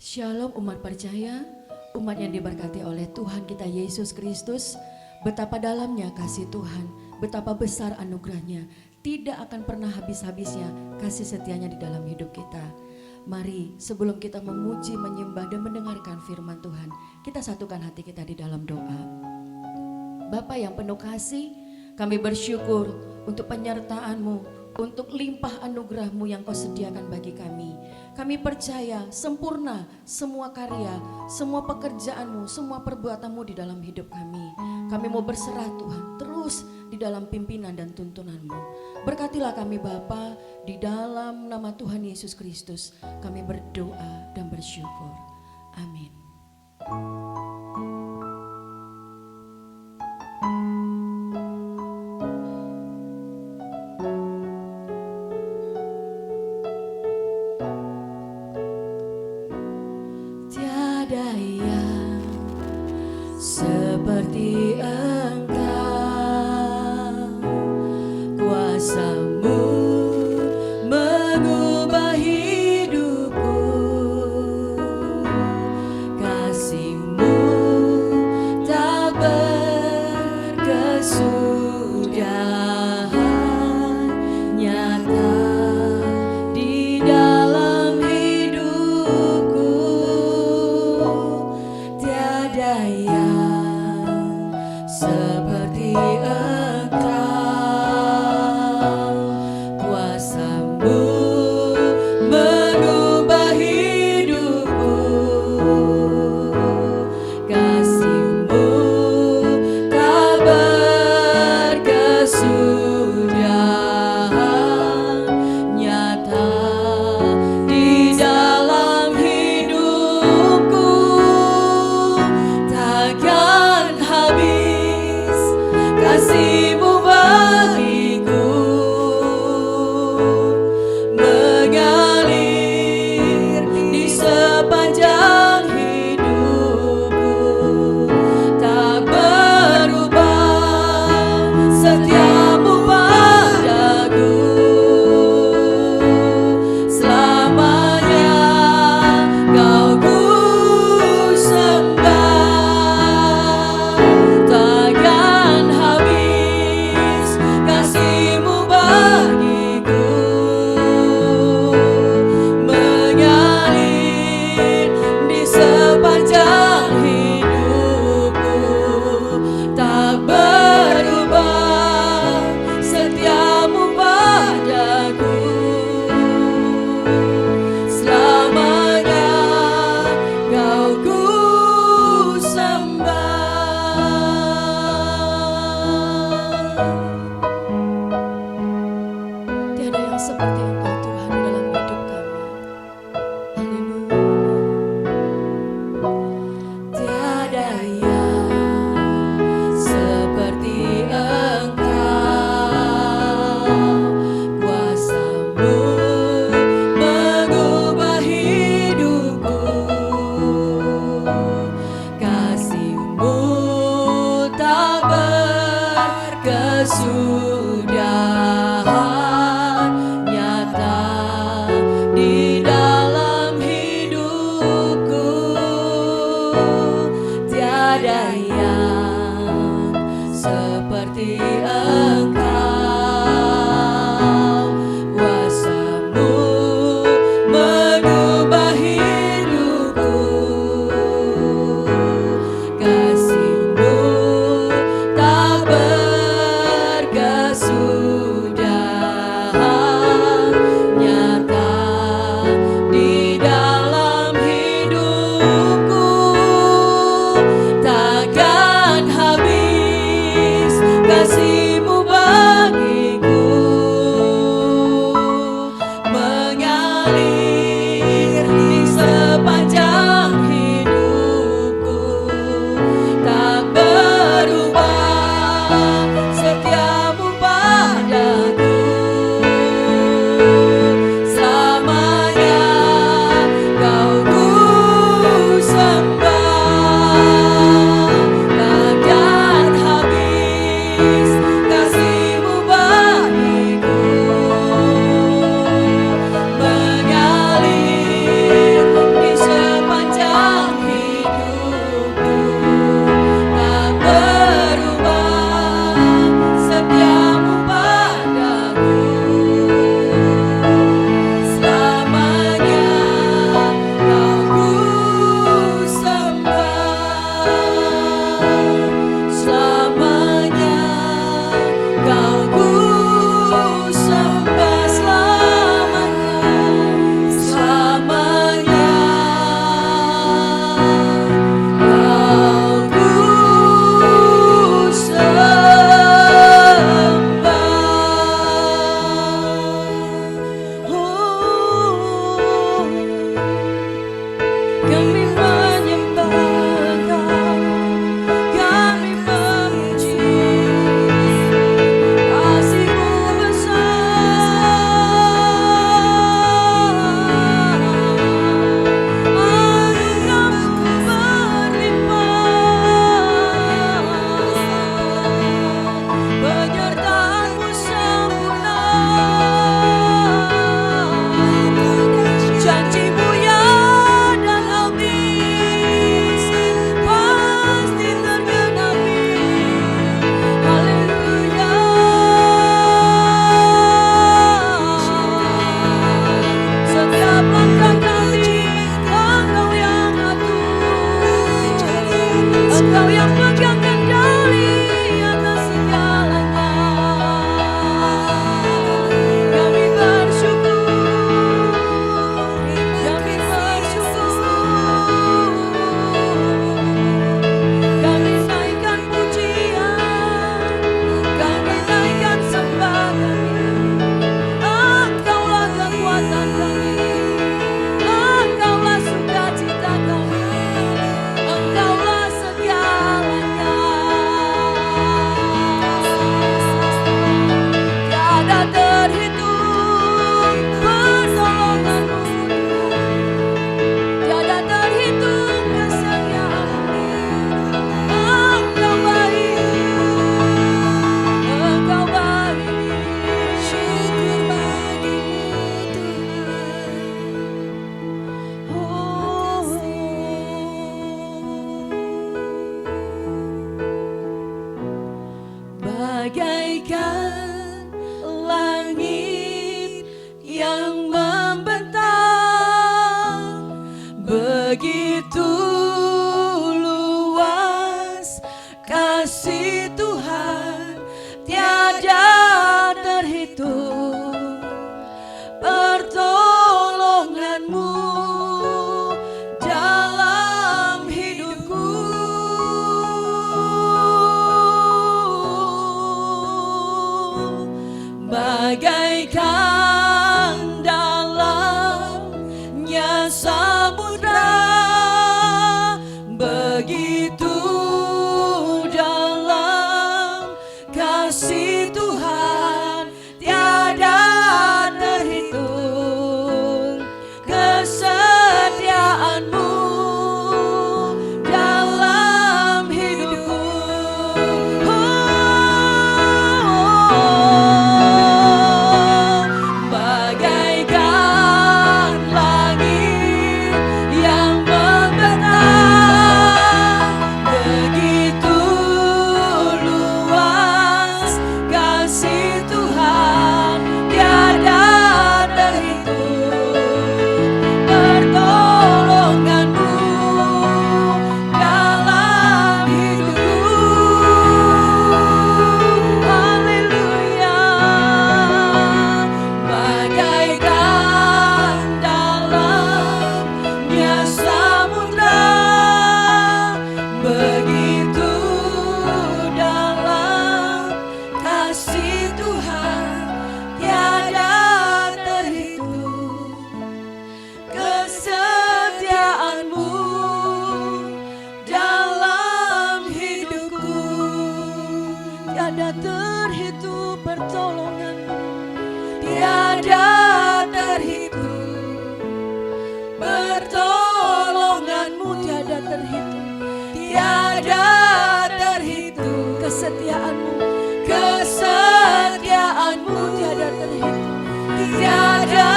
Shalom umat percaya, umat yang diberkati oleh Tuhan kita Yesus Kristus. Betapa dalamnya kasih Tuhan, betapa besar anugerahnya, tidak akan pernah habis-habisnya kasih setianya di dalam hidup kita. Mari sebelum kita memuji, menyembah dan mendengarkan firman Tuhan, kita satukan hati kita di dalam doa. Bapa yang penuh kasih, kami bersyukur untuk penyertaan-Mu, untuk limpah anugerah-Mu yang Kau sediakan bagi kami. Kami percaya sempurna semua karya, semua pekerjaan-Mu, semua perbuatan-Mu di dalam hidup kami. Kami mau berserah Tuhan terus di dalam pimpinan dan tuntunan-Mu. Berkatilah kami Bapa, di dalam nama Tuhan Yesus Kristus kami berdoa dan bersyukur. Amin. Tiada yang seperti Engkau, kuasa-Mu mengubah hidupku, kasih-Mu tak berkesudahan, nyata di dalam hidupku. Tiada yang seperti Engkau, kuasa-Mu mengubah hidupku, kasih-Mu tak berkesudahan, nyata di dalam hidupku. Takkan habis kasih-Mu bagiku, mengalir di sepanjang hidupku, tak berubah setia-Mu padaku. Selamanya Kau ku sembah, takkan habis bagaikan langit yang membentang, begitu luas kasih Tuhan tiada terhitung, pertolonganmu dalam hidupku. Bagaikan dalamnya samudra, begitu dalam kasih Tuhan tiada terhitung, kesetiaanmu dalam hidupku. Bagaikan langit yang membentang, begitu luas kasih Tuhan tiada terhitung, pertolonganmu dalam hidupku. Haleluya. Bagaikan dalamnya samudra, begitu dalam kasih Tuhan tiada terhitung, kesetiaanmu dalam hidupku. Tiada terhitung pertolonganmu, tiada terhitung, pertolonganmu tiada terhitung, tiada terhitung, kesetiaanmu, kesetiaanmu tiada terhitung, tiada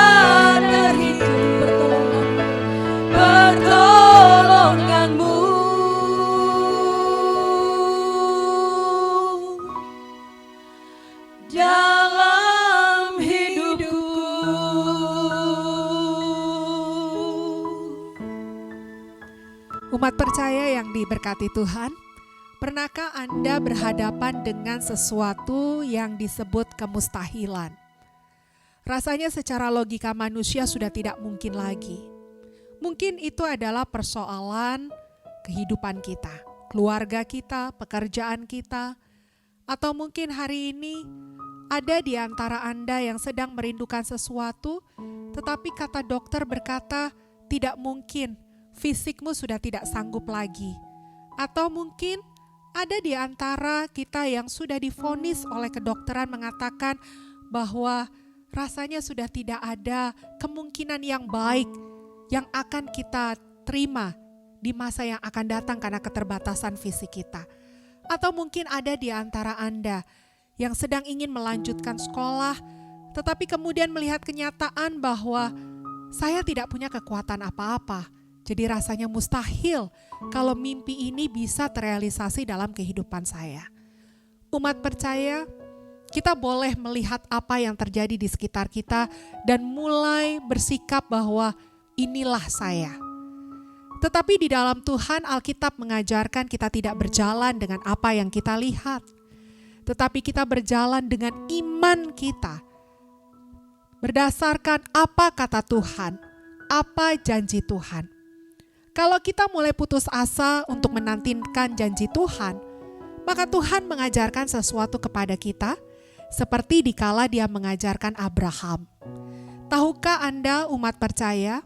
terhitung, pertolonganmu dalam hidupku. Umat percaya yang diberkati Tuhan, pernahkah Anda berhadapan dengan sesuatu yang disebut kemustahilan? Rasanya secara logika manusia sudah tidak mungkin lagi. Mungkin itu adalah persoalan kehidupan kita, keluarga kita, pekerjaan kita, atau mungkin hari ini ada di antara Anda yang sedang merindukan sesuatu, tetapi kata dokter berkata tidak mungkin, fisikmu sudah tidak sanggup lagi. Atau mungkin ada di antara kita yang sudah divonis oleh kedokteran mengatakan bahwa rasanya sudah tidak ada kemungkinan yang baik yang akan kita terima di masa yang akan datang karena keterbatasan fisik kita. Atau mungkin ada di antara Anda yang sedang ingin melanjutkan sekolah, tetapi kemudian melihat kenyataan bahwa saya tidak punya kekuatan apa-apa. Jadi rasanya mustahil kalau mimpi ini bisa terrealisasi dalam kehidupan saya. Umat percaya, kita boleh melihat apa yang terjadi di sekitar kita dan mulai bersikap bahwa inilah saya. Tetapi di dalam Tuhan, Alkitab mengajarkan kita tidak berjalan dengan apa yang kita lihat, tetapi kita berjalan dengan iman kita. Berdasarkan apa kata Tuhan, apa janji Tuhan. Kalau kita mulai putus asa untuk menantikan janji Tuhan, maka Tuhan mengajarkan sesuatu kepada kita, seperti dikala Dia mengajarkan Abraham. Tahukah Anda umat percaya,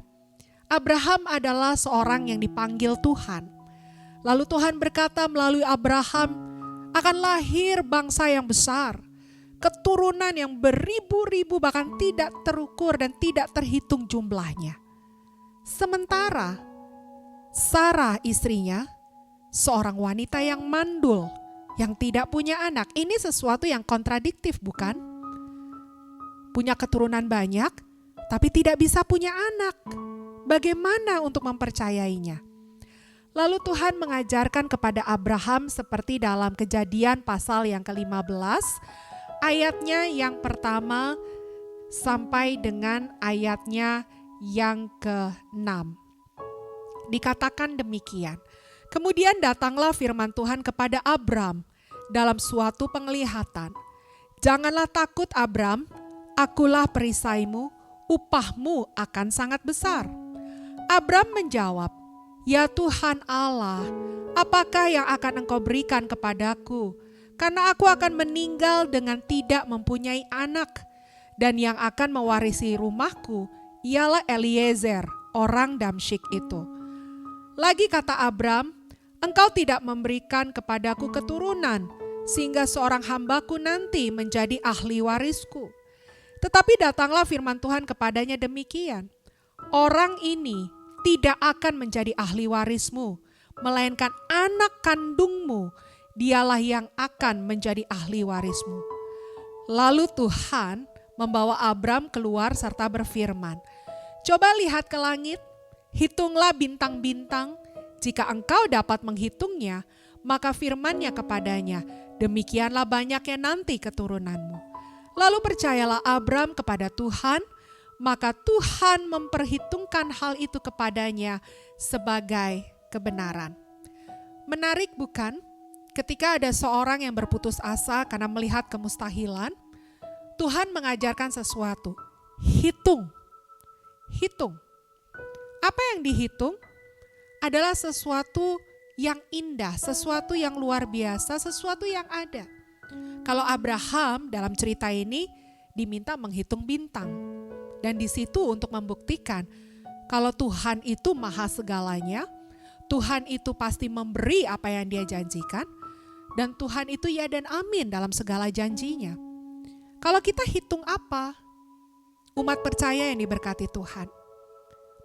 Abraham adalah seorang yang dipanggil Tuhan. Lalu Tuhan berkata melalui Abraham, akan lahir bangsa yang besar, keturunan yang beribu-ribu bahkan tidak terukur dan tidak terhitung jumlahnya. Sementara Sarah istrinya, seorang wanita yang mandul, yang tidak punya anak. Ini sesuatu yang kontradiktif, bukan? Punya keturunan banyak, tapi tidak bisa punya anak. Bagaimana untuk mempercayainya? Lalu Tuhan mengajarkan kepada Abraham seperti dalam Kejadian pasal yang ke-15, ayatnya yang pertama sampai dengan ayatnya yang ke-6. Dikatakan demikian. Kemudian datanglah firman Tuhan kepada Abram dalam suatu penglihatan. Janganlah takut Abram, akulah perisaimu, upahmu akan sangat besar. Abram menjawab, ya Tuhan Allah, apakah yang akan Engkau berikan kepadaku? Karena aku akan meninggal dengan tidak mempunyai anak, dan yang akan mewarisi rumahku ialah Eliezer, orang Damsyik itu. Lagi kata Abram, Engkau tidak memberikan kepadaku keturunan, sehingga seorang hambaku nanti menjadi ahli warisku. Tetapi datanglah firman Tuhan kepadanya demikian, orang ini tidak akan menjadi ahli warismu, melainkan anak kandungmu, dialah yang akan menjadi ahli warismu. Lalu Tuhan membawa Abram keluar serta berfirman, coba lihat ke langit, hitunglah bintang-bintang, jika engkau dapat menghitungnya, maka firman-Nya kepadanya, demikianlah banyaknya nanti keturunanmu. Lalu percayalah Abram kepada Tuhan, maka Tuhan memperhitungkan hal itu kepadanya sebagai kebenaran. Menarik bukan? Ketika ada seorang yang berputus asa karena melihat kemustahilan, Tuhan mengajarkan sesuatu. Hitung. Apa yang dihitung adalah sesuatu yang indah, sesuatu yang luar biasa, sesuatu yang ada. Kalau Abraham dalam cerita ini diminta menghitung bintang. Dan di situ untuk membuktikan kalau Tuhan itu maha segalanya, Tuhan itu pasti memberi apa yang Dia janjikan, dan Tuhan itu ya dan amin dalam segala janjinya. Kalau kita hitung apa? Umat percaya yang diberkati Tuhan.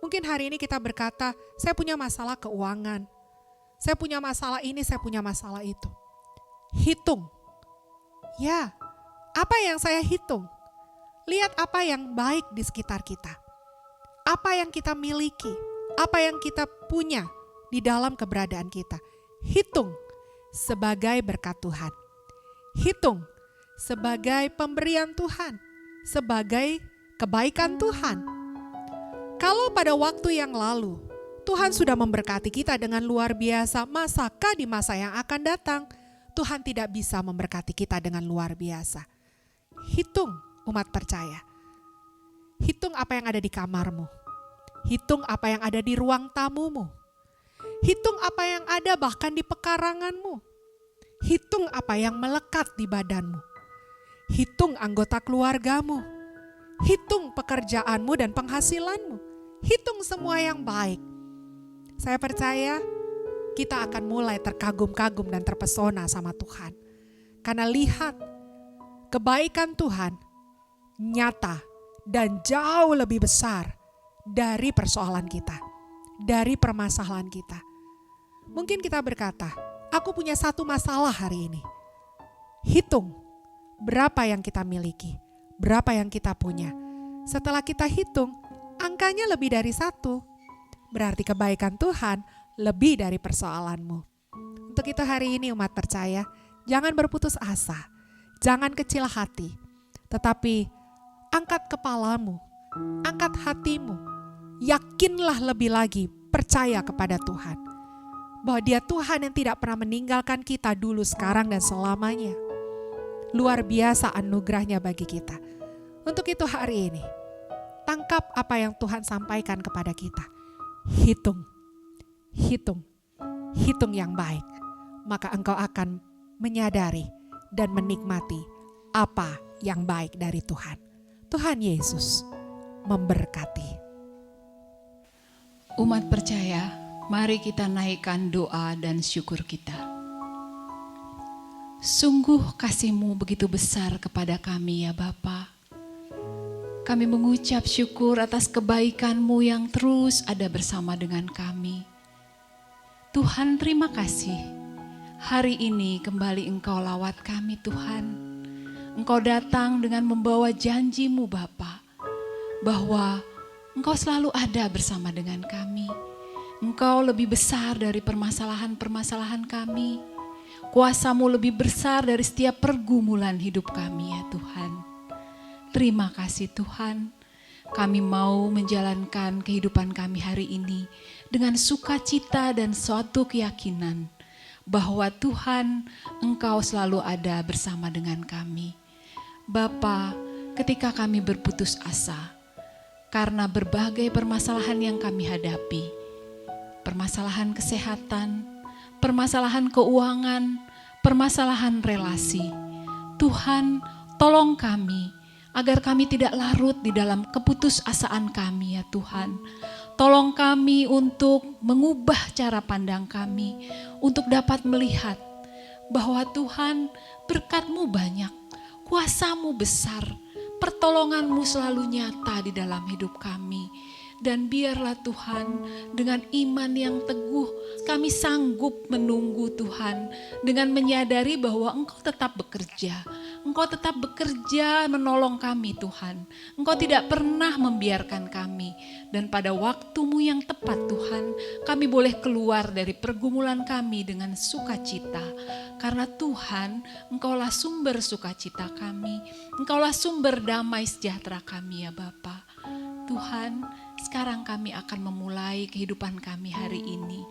Mungkin hari ini kita berkata, saya punya masalah keuangan, saya punya masalah ini, saya punya masalah itu. Hitung. Ya, apa yang saya hitung? Lihat apa yang baik di sekitar kita. Apa yang kita miliki, apa yang kita punya di dalam keberadaan kita. Hitung sebagai berkat Tuhan. Hitung sebagai pemberian Tuhan, sebagai kebaikan Tuhan. Kalau pada waktu yang lalu Tuhan sudah memberkati kita dengan luar biasa, masakah di masa yang akan datang Tuhan tidak bisa memberkati kita dengan luar biasa? Hitung umat percaya. Hitung apa yang ada di kamarmu. Hitung apa yang ada di ruang tamumu. Hitung apa yang ada bahkan di pekaranganmu. Hitung apa yang melekat di badanmu. Hitung anggota keluargamu. Hitung pekerjaanmu dan penghasilanmu. Hitung semua yang baik. Saya percaya kita akan mulai terkagum-kagum dan terpesona sama Tuhan. Karena lihat, kebaikan Tuhan nyata dan jauh lebih besar dari persoalan kita, dari permasalahan kita. Mungkin kita berkata, aku punya satu masalah hari ini. Hitung berapa yang kita miliki, berapa yang kita punya. Setelah kita hitung, angkanya lebih dari 1. Berarti kebaikan Tuhan lebih dari persoalanmu. Untuk itu hari ini umat percaya, jangan berputus asa, jangan kecil hati, tetapi angkat kepalamu, angkat hatimu, yakinlah lebih lagi, percaya kepada Tuhan. Bahwa Dia Tuhan yang tidak pernah meninggalkan kita dulu, sekarang, dan selamanya. Luar biasa anugerahnya bagi kita. Untuk itu hari ini, tangkap apa yang Tuhan sampaikan kepada kita. Hitung, hitung, hitung yang baik. Maka engkau akan menyadari dan menikmati apa yang baik dari Tuhan. Tuhan Yesus memberkati. Umat percaya, mari kita naikkan doa dan syukur kita. Sungguh kasih-Mu begitu besar kepada kami ya Bapa. Kami mengucap syukur atas kebaikan-Mu yang terus ada bersama dengan kami. Tuhan, terima kasih. Hari ini kembali Engkau lawat kami Tuhan. Engkau datang dengan membawa janji-Mu Bapa, bahwa Engkau selalu ada bersama dengan kami. Engkau lebih besar dari permasalahan-permasalahan kami. Kuasa-Mu lebih besar dari setiap pergumulan hidup kami ya Tuhan. Terima kasih Tuhan. Kami mau menjalankan kehidupan kami hari ini dengan sukacita dan suatu keyakinan bahwa Tuhan, Engkau selalu ada bersama dengan kami. Bapa, ketika kami berputus asa karena berbagai permasalahan yang kami hadapi, permasalahan kesehatan, permasalahan keuangan, permasalahan relasi, Tuhan, tolong kami agar kami tidak larut di dalam keputusasaan kami ya Tuhan. Tolong kami untuk mengubah cara pandang kami, untuk dapat melihat bahwa Tuhan, berkat-Mu banyak, kuasa-Mu besar, pertolongan-Mu selalu nyata di dalam hidup kami. Dan biarlah Tuhan, dengan iman yang teguh kami sanggup menunggu Tuhan, dengan menyadari bahwa Engkau tetap bekerja. Engkau tetap bekerja menolong kami Tuhan. Engkau tidak pernah membiarkan kami. Dan pada waktu-Mu yang tepat Tuhan, kami boleh keluar dari pergumulan kami dengan sukacita. Karena Tuhan, Engkaulah sumber sukacita kami. Engkaulah sumber damai sejahtera kami ya Bapa. Tuhan, sekarang kami akan memulai kehidupan kami hari ini.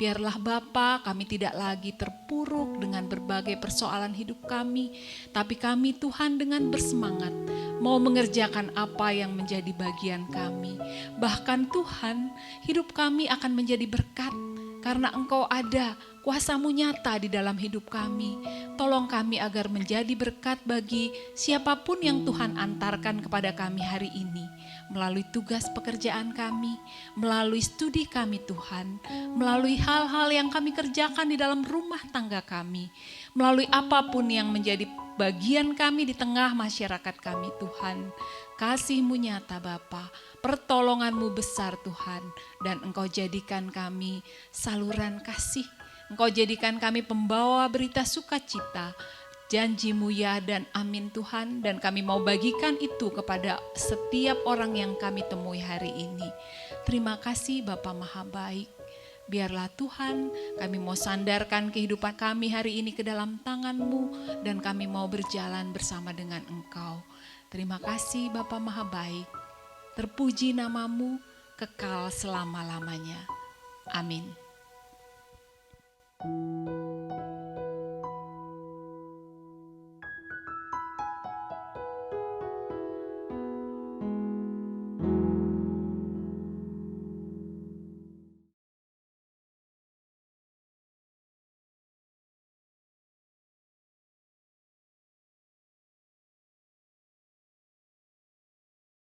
Biarlah Bapa, kami tidak lagi terpuruk dengan berbagai persoalan hidup kami, tapi kami Tuhan dengan bersemangat mau mengerjakan apa yang menjadi bagian kami. Bahkan Tuhan, hidup kami akan menjadi berkat karena Engkau ada, kuasa-Mu nyata di dalam hidup kami. Tolong kami agar menjadi berkat bagi siapapun yang Tuhan antarkan kepada kami hari ini. Melalui tugas pekerjaan kami, melalui studi kami Tuhan, melalui hal-hal yang kami kerjakan di dalam rumah tangga kami, melalui apapun yang menjadi bagian kami di tengah masyarakat kami Tuhan. Kasih-Mu nyata Bapa, pertolongan-Mu besar Tuhan, dan Engkau jadikan kami saluran kasih. Engkau jadikan kami pembawa berita sukacita, janji-Mu ya dan amin Tuhan, dan kami mau bagikan itu kepada setiap orang yang kami temui hari ini. Terima kasih Bapa Maha Baik. Biarlah Tuhan, kami mau sandarkan kehidupan kami hari ini ke dalam tangan-Mu, dan kami mau berjalan bersama dengan Engkau. Terima kasih Bapa Maha Baik. Terpuji nama-Mu kekal selama-lamanya. Amin.